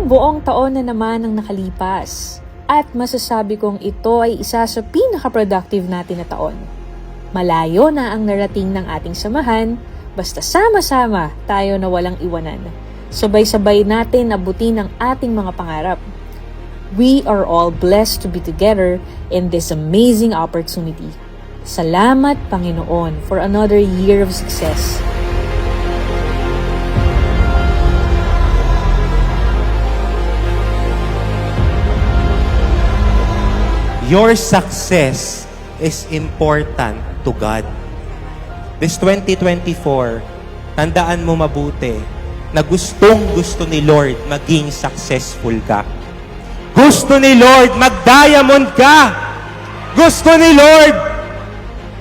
Isang buong taon na naman ang nakalipas at masasabi kong ito ay isa sa pinaka-productive natin na taon. Malayo na ang narating ng ating samahan, basta sama-sama tayo na walang iwanan. Sabay-sabay natin abutin ang ating mga pangarap. We are all blessed to be together in this amazing opportunity. Salamat, Panginoon, for another year of success. Your success is important to God. This 2024, tandaan mo mabuti na gustong-gusto ni Lord maging successful ka. Gusto ni Lord mag-diamond ka. Gusto ni Lord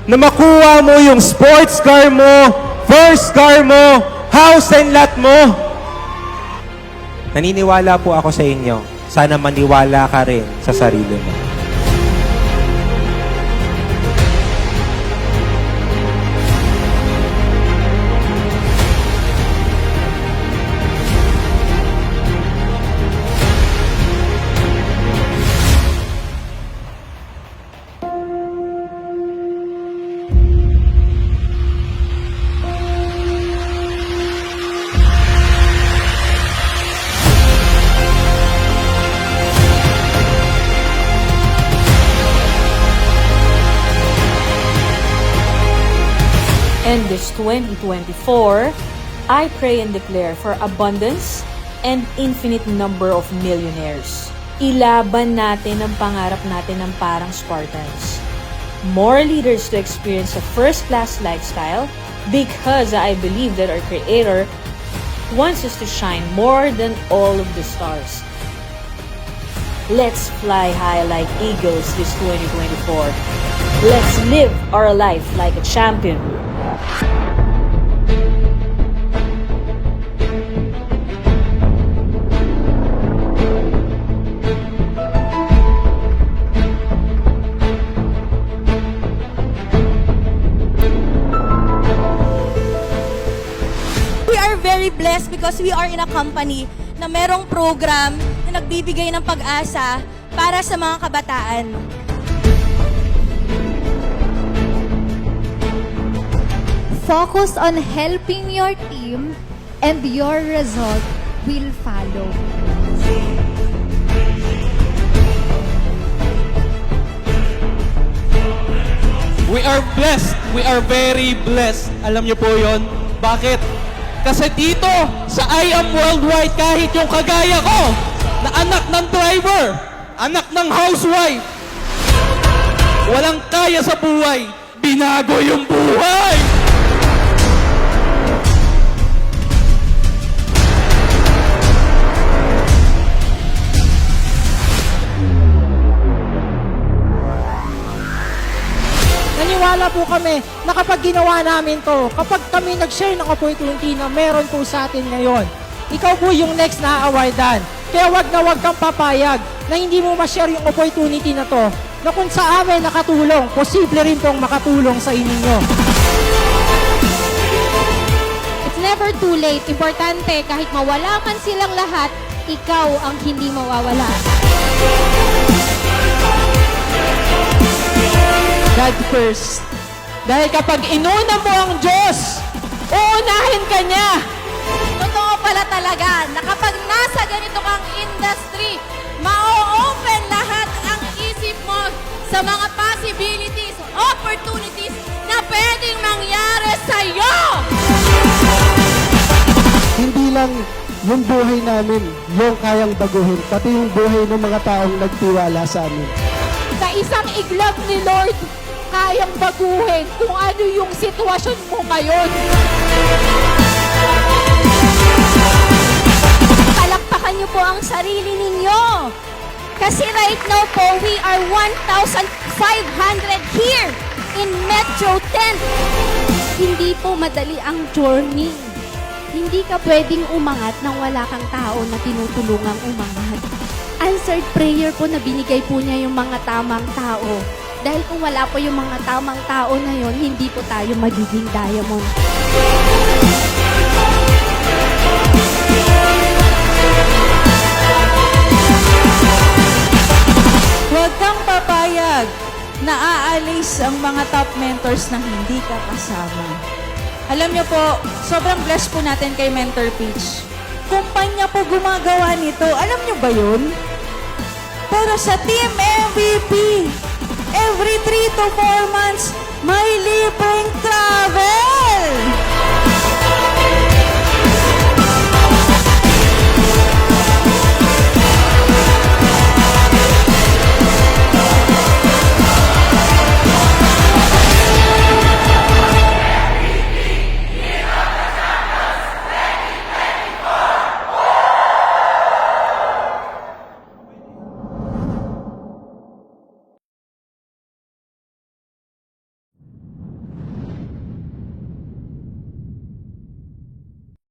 na makuha mo yung sports car mo, first car mo, house and lot mo. Naniniwala po ako sa inyo. Sana maniwala ka rin sa sarili mo. And this 2024, I pray and declare for abundance and infinite number of millionaires. Ilaban natin ang pangarap natin ng parang Spartans. More leaders to experience a first-class lifestyle because I believe that our Creator wants us to shine more than all of the stars. Let's fly high like eagles this 2024. Let's live our life like a champion. We are very blessed because we are in a company na merong program na nagbibigay ng pag-asa para sa mga kabataan. Focus on helping your team and your result will follow. We are blessed. We are very blessed. Alam niyo po yon. Bakit? Kasi dito, sa I Am Worldwide, kahit yung kagaya ko, na anak ng driver, anak ng housewife, walang kaya sa buhay, binago yung buhay! Naniwala po kami na kapag ginawa namin to, kapag kami nag-share ng opportunity na meron po sa atin ngayon, ikaw po yung next na awardan. Kaya wag na wag kang papayag na hindi mo ma-share yung opportunity na to, na kung sa amin nakatulong, posible rin pong makatulong sa inyo. It's never too late. Importante, kahit mawala man silang lahat, ikaw ang hindi mawawala. God first. Dahil kapag inuna mo ang Diyos, uunahin ka niya. Totoo pala talaga na kapag nasa ganito kang industry, ma-open lahat ang isip mo sa mga possibilities, opportunities na pwedeng mangyari sa'yo! Hindi lang yung buhay namin yung kayang baguhin, pati yung buhay ng mga taong nagtiwala sa amin. Sa isang iglap ni Lord, kayang baguhin kung ano yung sitwasyon mo ngayon. Palakpakan niyo po ang sarili ninyo. Kasi right now po, we are 1,500 here in Metro 10. Hindi po madali ang journey. Hindi ka pwedeng umangat nang wala kang tao na tinutulungang umangat. Answered prayer po na binigay po niya yung mga tamang tao. Dahil kung wala po yung mga tamang tao na yon, hindi po tayo magiging diamond. naaalis ang mga top mentors na hindi ka kasama. Alam niyo po, sobrang blessed po natin kay Mentor Peach. Kumpanya po gumagawa nito. Alam niyo ba yun? Pero sa Team MVP, every 3 to 4 months, may libreng travel!